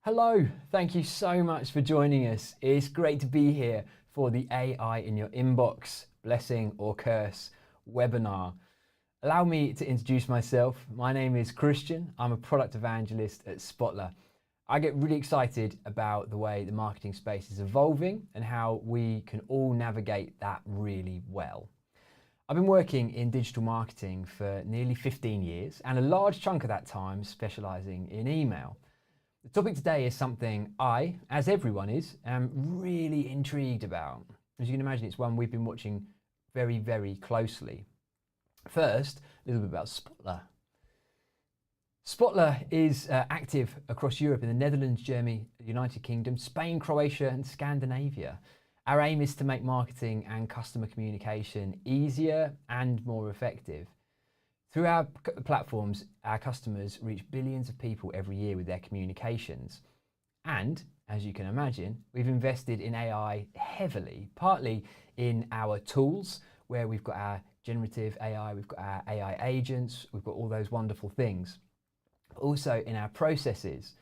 Hello, thank you so much for joining us. It's great to be here for the AI in your inbox, blessing or curse webinar. Allow me to introduce myself. My name is Christian. I'm a product evangelist at Spotler. I get really excited about the way the marketing space is evolving and how we can all navigate that really well. I've been working in digital marketing for nearly 15 years and a large chunk of that time specializing in email. The topic today is something I, as everyone is, am really intrigued about. As you can imagine, it's one we've been watching very, very closely. First, a little bit about Spotler. Spotler is active across Europe in the Netherlands, Germany, United Kingdom, Spain, Croatia and Scandinavia. Our aim is to make marketing and customer communication easier and more effective. Through our platforms, our customers reach billions of people every year with their communications. And, as you can imagine, we've invested in AI heavily, partly in our tools, where we've got our generative AI, we've got our AI agents, we've got all those wonderful things. Also in our processes.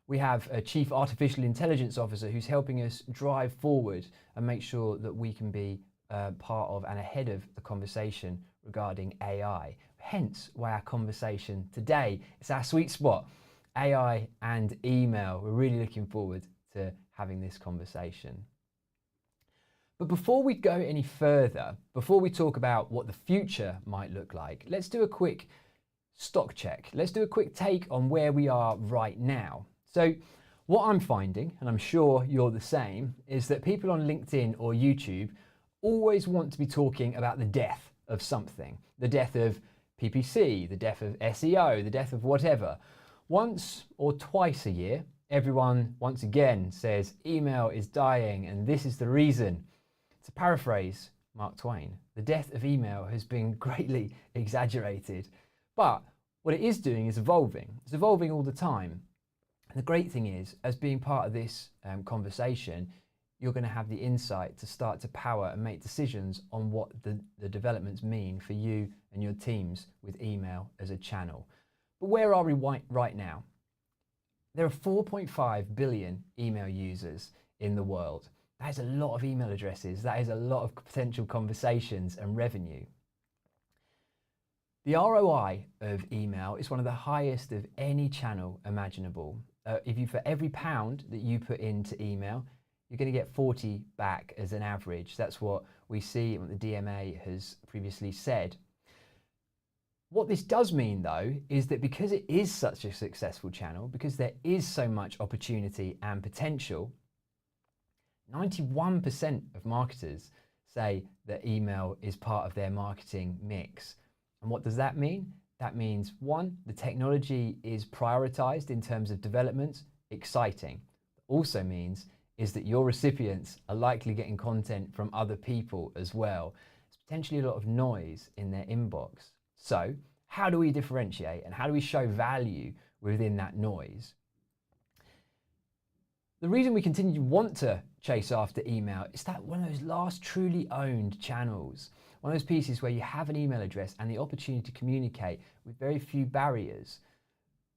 We have a chief artificial intelligence officer who's helping us drive forward and make sure that we can be part of and ahead of the conversation regarding AI. Hence why our conversation today is our sweet spot, AI and email. We're really looking forward to having this conversation. But before we go any further, before we talk about what the future might look like, let's do a quick stock check. Let's do a quick take on where we are right now. So what I'm finding, and I'm sure you're the same, is that people on LinkedIn or YouTube always want to be talking about the death of something, the death of PPC, the death of SEO, the death of whatever. Once or twice a year, everyone once again says email is dying and this is the reason. To paraphrase Mark Twain, the death of email has been greatly exaggerated, but what it is doing is evolving. It's evolving all the time. And the great thing is, as being part of this conversation, you're going to have the insight to start to power and make decisions on what the developments mean for you and your teams with email as a channel. But where are we right now? There are 4.5 billion email users in the world. That is a lot of email addresses. That is a lot of potential conversations and revenue. The ROI of email is one of the highest of any channel imaginable. For every pound that you put into email, you're going to get 40 back as an average. That's what we see and what the DMA has previously said. What this does mean though, is that because it is such a successful channel, because there is so much opportunity and potential, 91% of marketers say that email is part of their marketing mix. And what does that mean? That means one, the technology is prioritized in terms of development, exciting. It also means is that your recipients are likely getting content from other people as well. There's potentially a lot of noise in their inbox. So how do we differentiate and how do we show value within that noise? The reason we continue to want to chase after email is that one of those last truly owned channels, one of those pieces where you have an email address and the opportunity to communicate with very few barriers.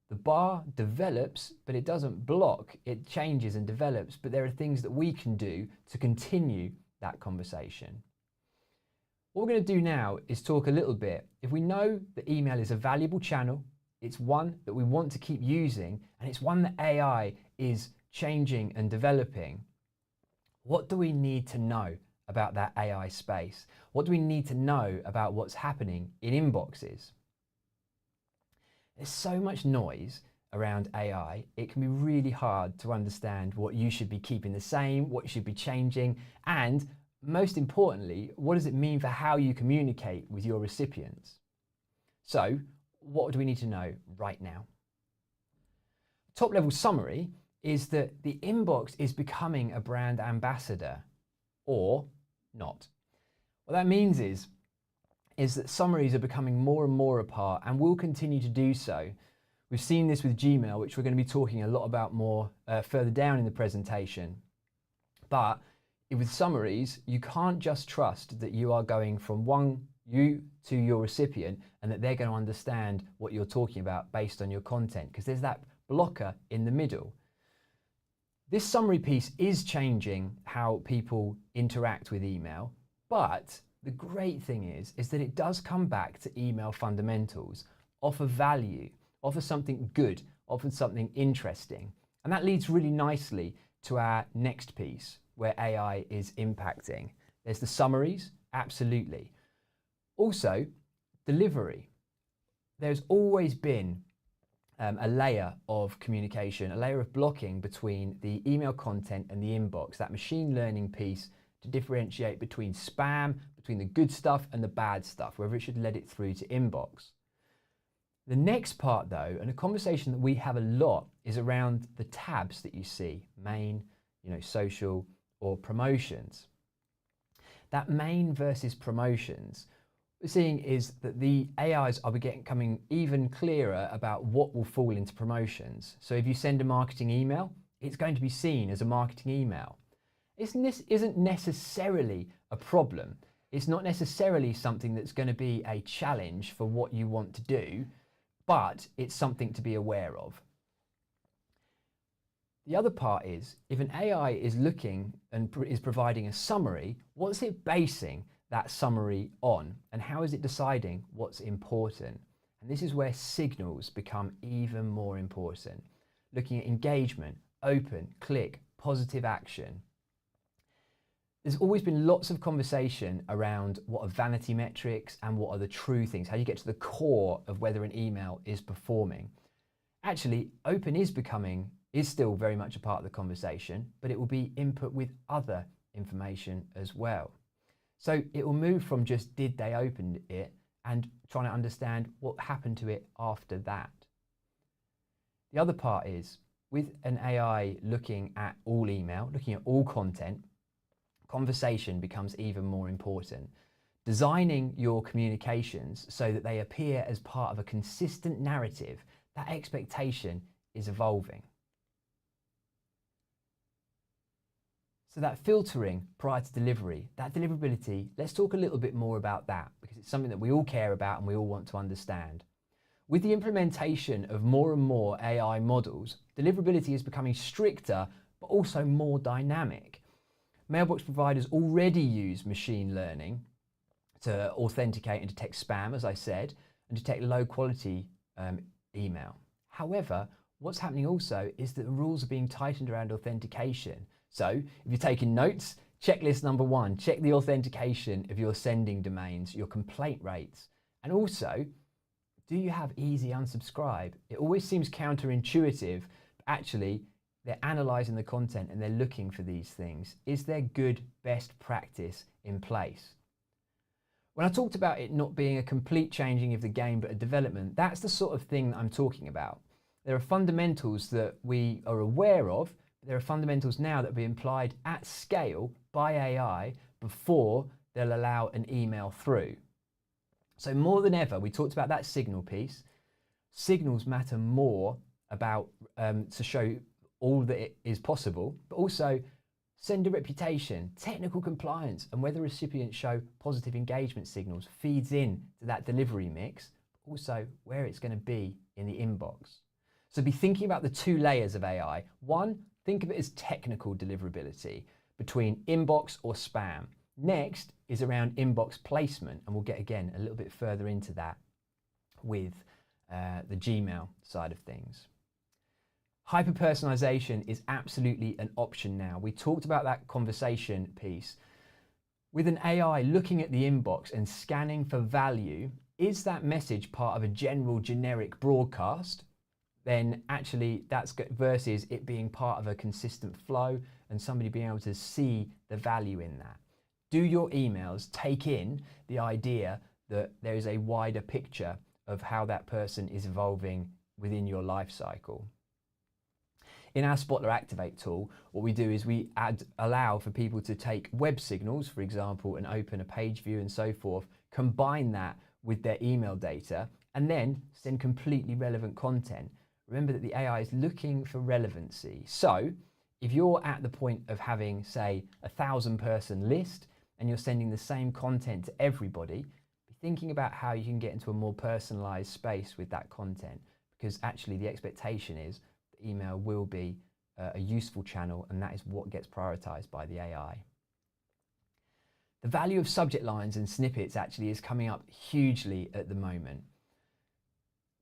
The bar develops, but it doesn't block. It changes and develops, but there are things that we can do to continue that conversation. What we're going to do now is talk a little bit. If we know that email is a valuable channel, it's one that we want to keep using, and it's one that AI is changing and developing, what do we need to know about that AI space? What do we need to know about what's happening in inboxes? There's so much noise around AI, it can be really hard to understand what you should be keeping the same, what you should be changing, and most importantly, what does it mean for how you communicate with your recipients? So, what do we need to know right now? Top level summary is that the inbox is becoming a brand ambassador, or not. What that means is that summaries are becoming more and more a part and will continue to do so. We've seen this with Gmail, which we're going to be talking a lot about more further down in the presentation. But with summaries, you can't just trust that you are going from you to your recipient and that they're going to understand what you're talking about based on your content, because there's that blocker in the middle. This summary piece is changing how people interact with email, but the great thing is that it does come back to email fundamentals, offer value, offer something good, offer something interesting. And that leads really nicely to our next piece where AI is impacting. There's the summaries, absolutely. Also, delivery. There's always been a layer of communication, a layer of blocking between the email content and the inbox, that machine learning piece to differentiate between spam, between the good stuff and the bad stuff, whether it should let it through to inbox. The next part though, and a conversation that we have a lot, is around the tabs that you see, main, social or promotions. That main versus promotions, what we're seeing is that the AIs are becoming even clearer about what will fall into promotions. So if you send a marketing email, it's going to be seen as a marketing email. This isn't necessarily a problem. It's not necessarily something that's going to be a challenge for what you want to do, but it's something to be aware of. The other part is, if an AI is looking and is providing a summary, what's it basing that summary on? And how is it deciding what's important? And this is where signals become even more important. Looking at engagement, open, click, positive action. There's always been lots of conversation around what are vanity metrics and what are the true things, how you get to the core of whether an email is performing. Actually, open is still very much a part of the conversation, but it will be input with other information as well. So it will move from just did they open it and trying to understand what happened to it after that. The other part is, with an AI looking at all email, looking at all content, conversation becomes even more important. Designing your communications so that they appear as part of a consistent narrative, that expectation is evolving. So that filtering prior to delivery, that deliverability, let's talk a little bit more about that because it's something that we all care about and we all want to understand. With the implementation of more and more AI models, deliverability is becoming stricter but also more dynamic. Mailbox providers already use machine learning to authenticate and detect spam, as I said, and detect low quality email. However, what's happening also is that the rules are being tightened around authentication. So if you're taking notes, checklist number 1, check the authentication of your sending domains, your complaint rates, and also, do you have easy unsubscribe? It always seems counterintuitive, but actually, they're analysing the content and they're looking for these things. Is there good best practice in place? When I talked about it not being a complete changing of the game but a development, that's the sort of thing that I'm talking about. There are fundamentals that we are aware of, but there are fundamentals now that will be applied at scale by AI before they'll allow an email through. So more than ever, we talked about that signal piece. Signals matter more about to show all that it is possible, but also sender reputation, technical compliance, and whether recipients show positive engagement signals feeds in to that delivery mix, but also where it's going to be in the inbox. So be thinking about the 2 layers of AI. 1, think of it as technical deliverability between inbox or spam. Next is around inbox placement, and we'll get again a little bit further into that with the Gmail side of things. Hyper-personalization is absolutely an option now. We talked about that conversation piece. With an AI looking at the inbox and scanning for value, is that message part of a general generic broadcast? Then actually that's versus it being part of a consistent flow and somebody being able to see the value in that. Do your emails take in the idea that there is a wider picture of how that person is evolving within your life cycle? In our Spotler Activate tool, what we do is we allow for people to take web signals, for example, and open a page view and so forth, combine that with their email data, and then send completely relevant content. Remember that the AI is looking for relevancy. So if you're at the point of having, say, 1,000-person list and you're sending the same content to everybody, be thinking about how you can get into a more personalized space with that content, because actually the expectation is email will be a useful channel, and that is what gets prioritized by the AI. The value of subject lines and snippets actually is coming up hugely at the moment.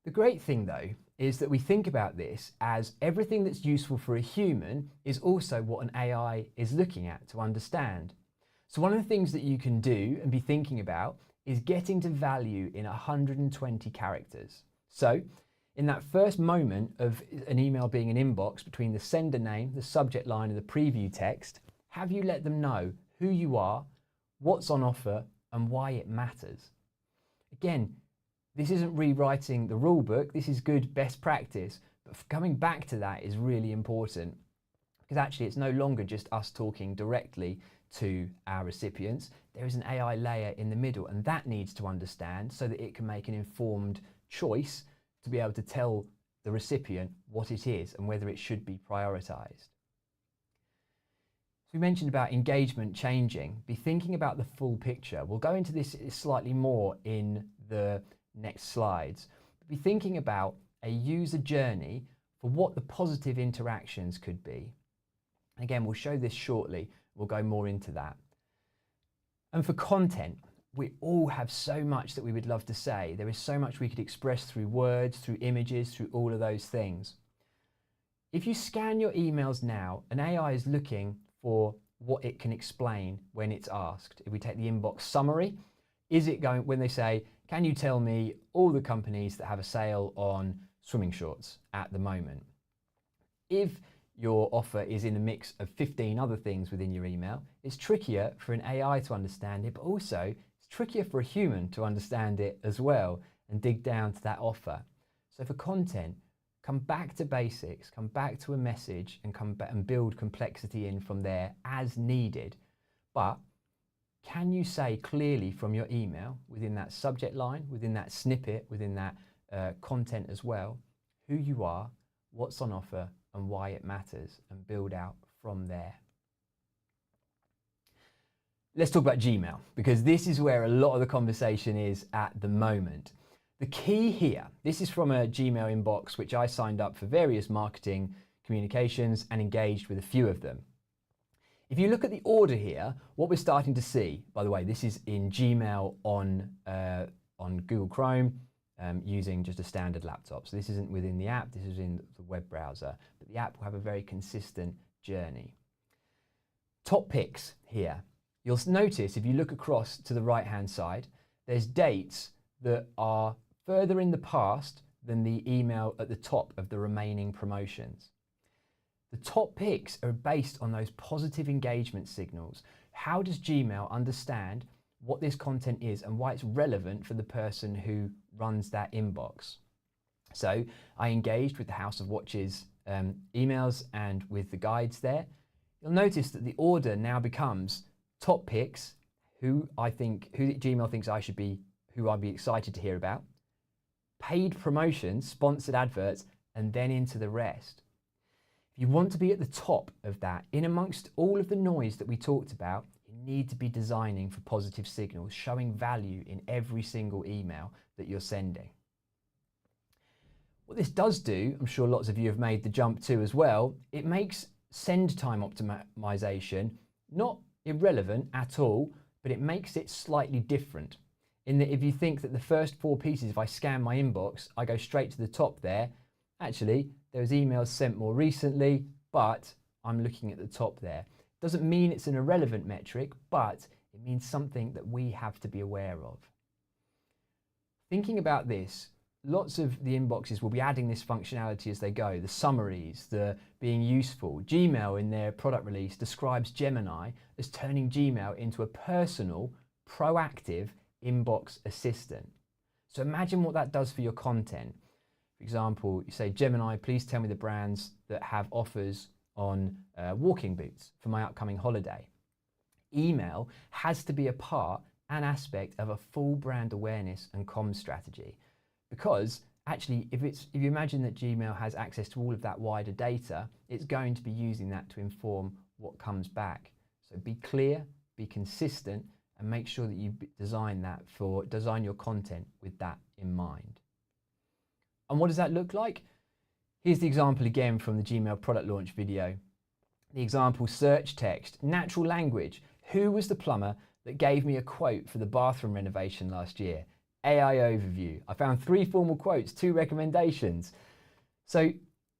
The great thing though is that we think about this as everything that's useful for a human is also what an AI is looking at to understand. So one of the things that you can do and be thinking about is getting to value in 120 characters. So in that first moment of an email being an inbox between the sender name, the subject line and the preview text, have you let them know who you are, what's on offer and why it matters? Again, this isn't rewriting the rule book, this is good best practice, but coming back to that is really important because actually it's no longer just us talking directly to our recipients. There is an AI layer in the middle and that needs to understand so that it can make an informed choice to be able to tell the recipient what it is and whether it should be prioritized. So we mentioned about engagement changing. Be thinking about the full picture. We'll go into this slightly more in the next slides. Be thinking about a user journey for what the positive interactions could be. Again, we'll show this shortly. We'll go more into that. And for content, we all have so much that we would love to say. There is so much we could express through words, through images, through all of those things. If you scan your emails now, an AI is looking for what it can explain when it's asked. If we take the inbox summary, is it going, when they say, can you tell me all the companies that have a sale on swimming shorts at the moment? If your offer is in a mix of 15 other things within your email, it's trickier for an AI to understand it, but also it's trickier for a human to understand it as well and dig down to that offer. So for content, come back to basics, come back to a message and come back and build complexity in from there as needed. But can you say clearly from your email, within that subject line, within that snippet, within that content as well, who you are, what's on offer and why it matters, and build out from there. Let's talk about Gmail, because this is where a lot of the conversation is at the moment. The key here, this is from a Gmail inbox which I signed up for various marketing communications and engaged with a few of them. If you look at the order here, what we're starting to see, by the way, this is in Gmail on Google Chrome using just a standard laptop. So this isn't within the app, this is in the web browser, but the app will have a very consistent journey. Top picks here. You'll notice if you look across to the right-hand side, there's dates that are further in the past than the email at the top of the remaining promotions. The top picks are based on those positive engagement signals. How does Gmail understand what this content is and why it's relevant for the person who runs that inbox? So I engaged with the House of Watches emails and with the guides there. You'll notice that the order now becomes top picks, who Gmail thinks I should be, who I'd be excited to hear about, paid promotions, sponsored adverts, and then into the rest. If you want to be at the top of that, in amongst all of the noise that we talked about, you need to be designing for positive signals, showing value in every single email that you're sending. What this does do, I'm sure lots of you have made the jump to as well, it makes send time optimization not irrelevant at all, but it makes it slightly different. In that if you think that the first 4 pieces, if I scan my inbox, I go straight to the top there, actually there's emails sent more recently, but I'm looking at the top there. Doesn't mean it's an irrelevant metric, but it means something that we have to be aware of. Thinking about this, lots of the inboxes will be adding this functionality as they go, the summaries, the being useful. Gmail in their product release describes Gemini as turning Gmail into a personal, proactive inbox assistant. So imagine what that does for your content. For example, you say, Gemini, please tell me the brands that have offers on walking boots for my upcoming holiday. Email has to be a part and aspect of a full brand awareness and comms strategy, because actually if you imagine that Gmail has access to all of that wider data, it's going to be using that to inform what comes back. So be clear, be consistent, and make sure that you design your content with that in mind. And what does that look like? Here's the example again from the Gmail product launch video. The example: search text, natural language. Who was the plumber that gave me a quote for the bathroom renovation last year? AI overview. I found 3 formal quotes, 2 recommendations. So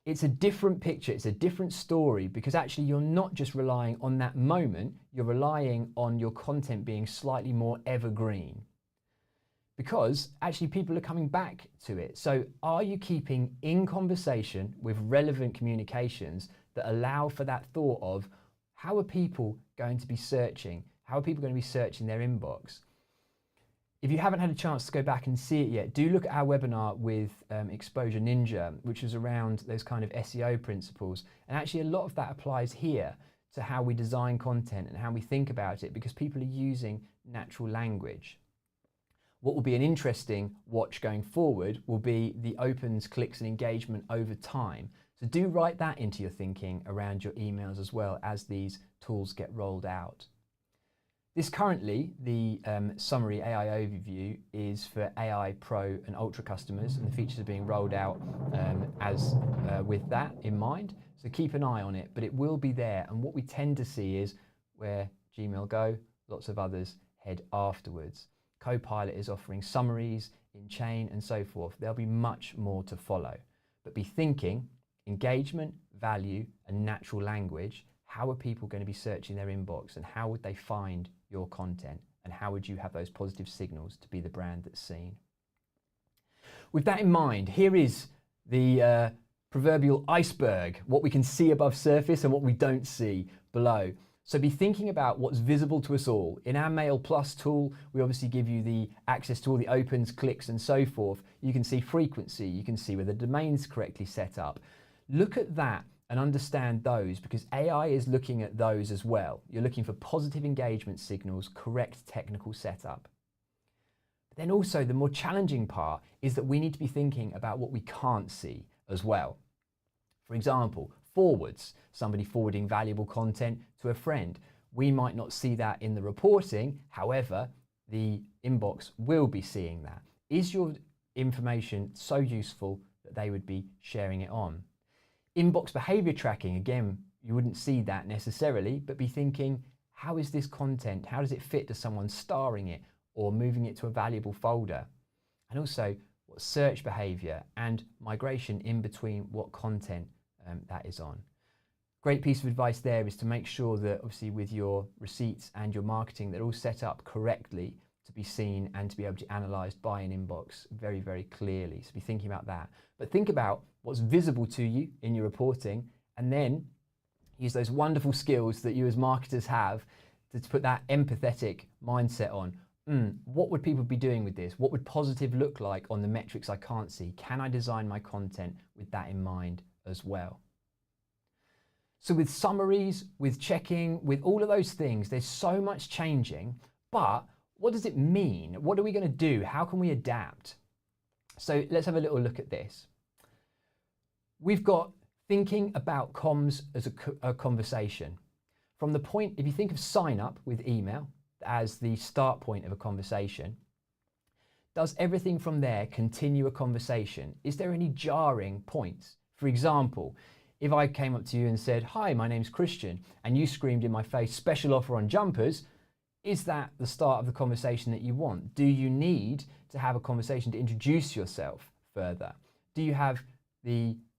it's a different picture, it's a different story, because actually you're not just relying on that moment, you're relying on your content being slightly more evergreen. Because actually people are coming back to it. So are you keeping in conversation with relevant communications that allow for that thought of, how are people going to be searching? How are people going to be searching their inbox? If you haven't had a chance to go back and see it yet, do look at our webinar with Exposure Ninja, which is around those kind of SEO principles. And actually a lot of that applies here to how we design content and how we think about it, because people are using natural language. What will be an interesting watch going forward will be the opens, clicks and engagement over time. So do write that into your thinking around your emails as well as these tools get rolled out. This currently, the summary AI overview, is for AI Pro and Ultra customers, and the features are being rolled out with that in mind. So keep an eye on it, but it will be there. And what we tend to see is where Gmail go, lots of others head afterwards. Copilot is offering summaries in chain and so forth. There'll be much more to follow, but be thinking engagement, value and natural language. How are people going to be searching their inbox, and how would they find your content, and how would you have those positive signals to be the brand that's seen? With that in mind, here is the proverbial iceberg, what we can see above surface and what we don't see below. So be thinking about what's visible to us all. In our Mail Plus tool, we obviously give you the access to all the opens, clicks and so forth. You can see frequency, you can see whether the domain's correctly set up. Look at that and understand those, because AI is looking at those as well. You're looking for positive engagement signals, correct technical setup. But then also the more challenging part is that we need to be thinking about what we can't see as well. For example, forwards, somebody forwarding valuable content to a friend. We might not see that in the reporting, however, the inbox will be seeing that. Is your information so useful that they would be sharing it on? Inbox behavior tracking, again, you wouldn't see that necessarily, but be thinking, how is this content? How does it fit to someone starring it or moving it to a valuable folder? And also, what search behavior and migration in between what content that is on. Great piece of advice there is to make sure that obviously with your receipts and your marketing, they're all set up correctly to be seen and to be able to be analysed by an inbox very, very clearly. So be thinking about that. But think about what's visible to you in your reporting, and then use those wonderful skills that you as marketers have to put that empathetic mindset on. What would people be doing with this? What would positive look like on the metrics I can't see? Can I design my content with that in mind as well? So with summaries, with checking, with all of those things, there's so much changing, but what does it mean? What are we going to do? How can we adapt? So let's have a little look at this. We've got thinking about comms as a conversation. From the point, if you think of sign up with email as the start point of a conversation, does everything from there continue a conversation? Is there any jarring points? For example, if I came up to you and said, "Hi, my name's Christian," and you screamed in my face, "Special offer on jumpers," is that the start of the conversation that you want? Do you need to have a conversation to introduce yourself further? Do you have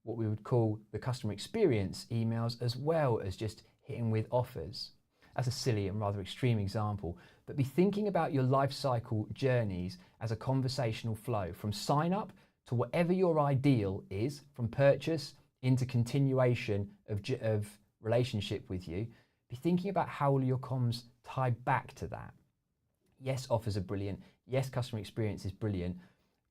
what we would call the customer experience emails as well as just hitting with offers? That's a silly and rather extreme example, but be thinking about your life cycle journeys as a conversational flow from sign up to whatever your ideal is, from purchase into continuation of relationship with you. Be thinking about how will your comms tie back to that. Yes, offers are brilliant. Yes, customer experience is brilliant.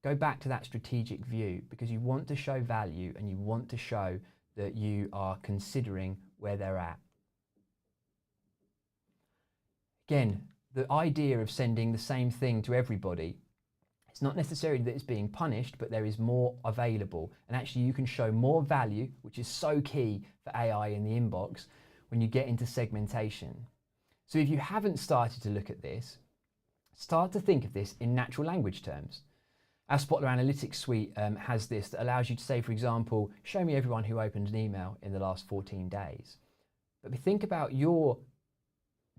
Go back to that strategic view, because you want to show value and you want to show that you are considering where they're at. Again, the idea of sending the same thing to everybody, it's not necessarily that it's being punished, but there is more available. And actually you can show more value, which is so key for AI in the inbox when you get into segmentation. So if you haven't started to look at this, start to think of this in natural language terms. Our Spotler Analytics suite has this that allows you to say, for example, show me everyone who opened an email in the last 14 days. But think about your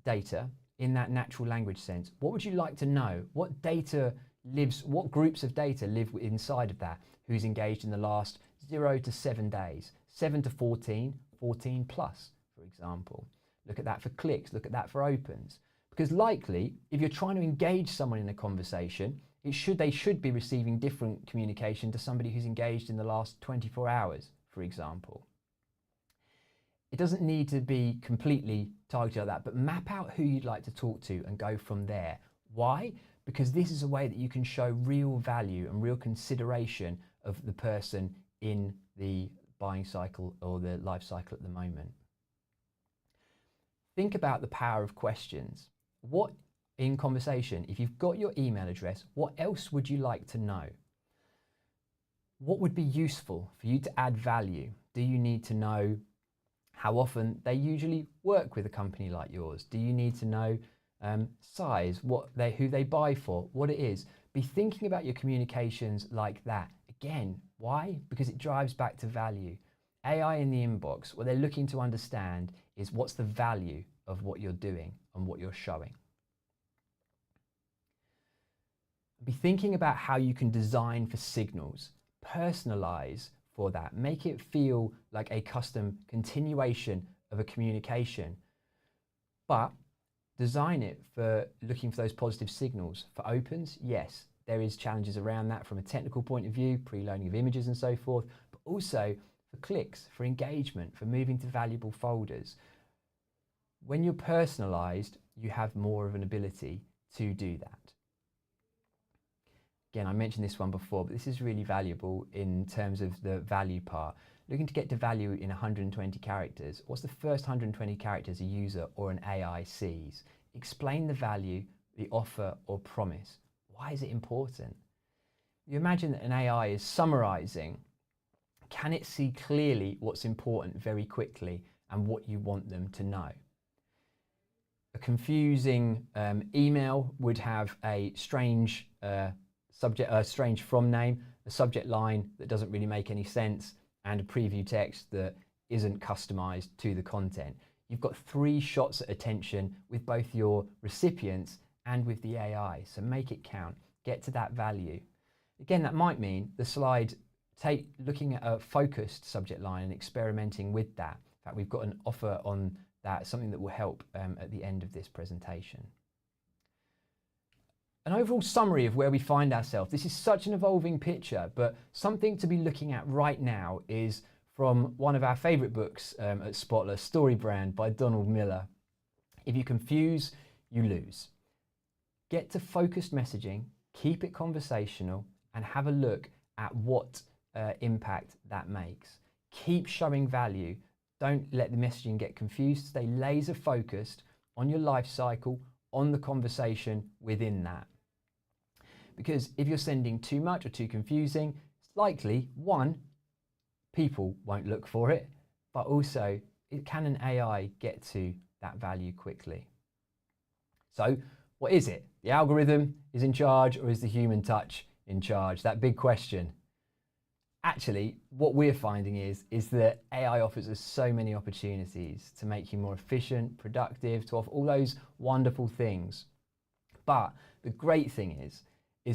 data in that natural language sense. What would you like to know? What data lives, what groups of data live inside of that? Who's engaged in the last 0 to 7 days, 7 to 14, 14 plus, for example. Look at that for clicks, look at that for opens. Because likely, if you're trying to engage someone in a conversation, they should be receiving different communication to somebody who's engaged in the last 24 hours, for example. It doesn't need to be completely targeted like that, but map out who you'd like to talk to and go from there. Why? Because this is a way that you can show real value and real consideration of the person in the buying cycle or the life cycle at the moment. Think about the power of questions. What in conversation, if you've got your email address, what else would you like to know? What would be useful for you to add value? Do you need to know how often they usually work with a company like yours? Do you need to know size, who they buy for, what it is? Be thinking about your communications like that. Again, why? Because it drives back to value. AI in the inbox, what they're looking to understand is what's the value of what you're doing and what you're showing. Be thinking about how you can design for signals, personalize for that, make it feel like a custom continuation of a communication, but design it for looking for those positive signals. For opens, yes, there is challenges around that from a technical point of view, preloading of images and so forth, but also for clicks, for engagement, for moving to valuable folders. When you're personalized, you have more of an ability to do that. Again, I mentioned this one before, but this is really valuable in terms of the value part. Looking to get to value in 120 characters. What's the first 120 characters a user or an AI sees? Explain the value, the offer or promise. Why is it important? You imagine that an AI is summarizing. Can it see clearly what's important very quickly and what you want them to know? A confusing email would have a strange strange from name, a subject line that doesn't really make any sense, and a preview text that isn't customized to the content. You've got 3 shots at attention with both your recipients and with the AI, so make it count, get to that value. Again, that might mean the slide, looking at a focused subject line and experimenting with that. In fact, we've got an offer on that, something that will help at the end of this presentation. An overall summary of where we find ourselves. This is such an evolving picture, but something to be looking at right now is from one of our favorite books at Spotler, Story Brand by Donald Miller. If you confuse, you lose. Get to focused messaging, keep it conversational, and have a look at what impact that makes. Keep showing value. Don't let the messaging get confused. Stay laser focused on your life cycle, on the conversation within that. Because if you're sending too much or too confusing, it's likely, 1, people won't look for it, but also, can an AI get to that value quickly? So, what is it? The algorithm is in charge, or is the human touch in charge? That big question. Actually, what we're finding is that AI offers us so many opportunities to make you more efficient, productive, to offer all those wonderful things. But the great thing is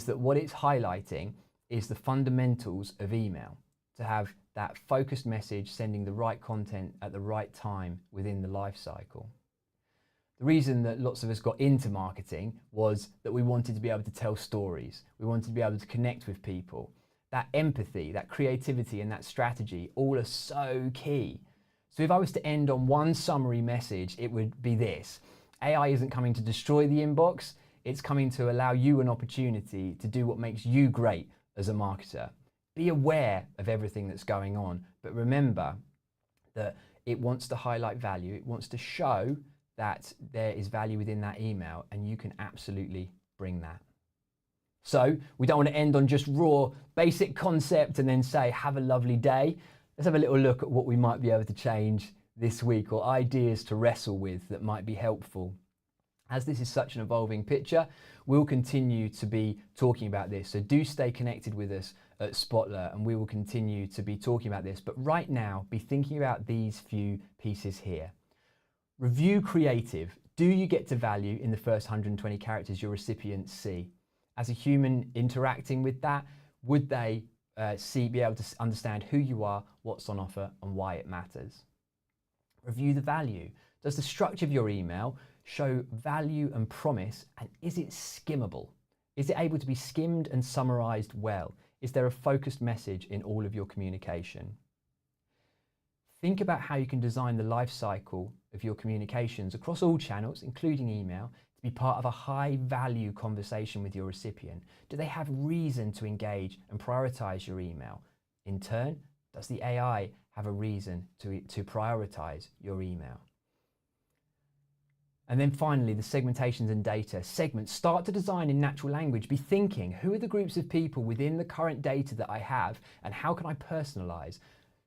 that what it's highlighting is the fundamentals of email, to have that focused message sending the right content at the right time within the life cycle. The reason that lots of us got into marketing was that we wanted to be able to tell stories. We wanted to be able to connect with people. That empathy, that creativity and that strategy all are so key. So if I was to end on one summary message, it would be this. AI isn't coming to destroy the inbox. It's coming to allow you an opportunity to do what makes you great as a marketer. Be aware of everything that's going on, but remember that it wants to highlight value. It wants to show that there is value within that email, and you can absolutely bring that. So we don't want to end on just raw basic concept and then say, have a lovely day. Let's have a little look at what we might be able to change this week, or ideas to wrestle with that might be helpful. As this is such an evolving picture, we'll continue to be talking about this. So do stay connected with us at Spotler and we will continue to be talking about this. But right now, be thinking about these few pieces here. Review creative. Do you get to value in the first 120 characters your recipients see? As a human interacting with that, would they be able to understand who you are, what's on offer, and why it matters? Review the value. Does the structure of your email show value and promise, and is it skimmable? Is it able to be skimmed and summarized well? Is there a focused message in all of your communication? Think about how you can design the life cycle of your communications across all channels, including email, to be part of a high value conversation with your recipient. Do they have reason to engage and prioritize your email? In turn, does the AI have a reason to prioritize your email? And then finally, the segmentations and data. Segments. Start to design in natural language. Be thinking, who are the groups of people within the current data that I have and how can I personalize?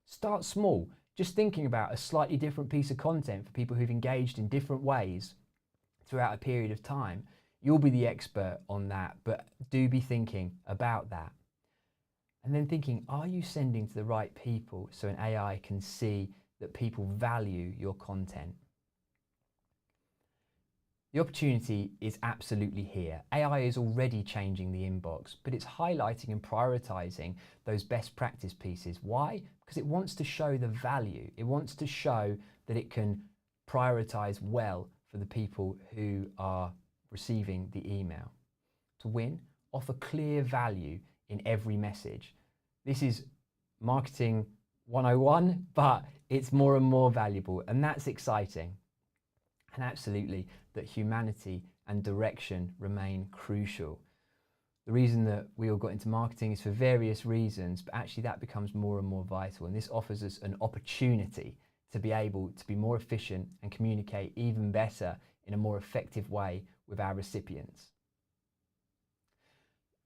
Start small, just thinking about a slightly different piece of content for people who've engaged in different ways throughout a period of time. You'll be the expert on that, but do be thinking about that. And then thinking, are you sending to the right people so an AI can see that people value your content? The opportunity is absolutely here. AI is already changing the inbox, but it's highlighting and prioritizing those best practice pieces. Why? Because it wants to show the value. It wants to show that it can prioritize well for the people who are receiving the email. To win, offer clear value in every message. This is marketing 101, but it's more and more valuable, and that's exciting. And absolutely, that humanity and direction remain crucial. The reason that we all got into marketing is for various reasons, but actually that becomes more and more vital. And this offers us an opportunity to be able to be more efficient and communicate even better in a more effective way with our recipients.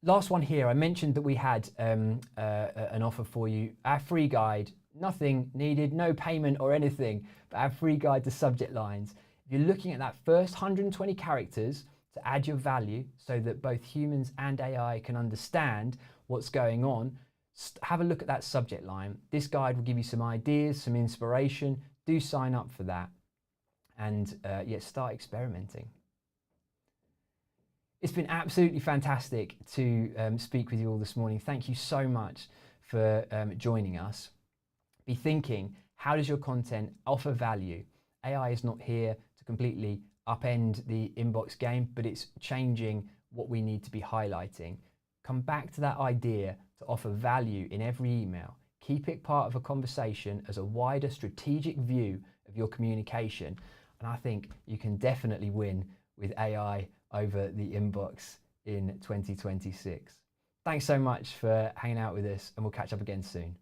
Last one here, I mentioned that we had an offer for you. Our free guide, nothing needed, no payment or anything, but our free guide to subject lines. If you're looking at that first 120 characters to add your value so that both humans and AI can understand what's going on, have a look at that subject line. This guide will give you some ideas, some inspiration. Do sign up for that and start experimenting. It's been absolutely fantastic to speak with you all this morning. Thank you so much for joining us. Be thinking, how does your content offer value? AI is not here to completely upend the inbox game, but it's changing what we need to be highlighting. Come back to that idea to offer value in every email. Keep it part of a conversation as a wider strategic view of your communication. And I think you can definitely win with AI over the inbox in 2026. Thanks so much for hanging out with us, and we'll catch up again soon.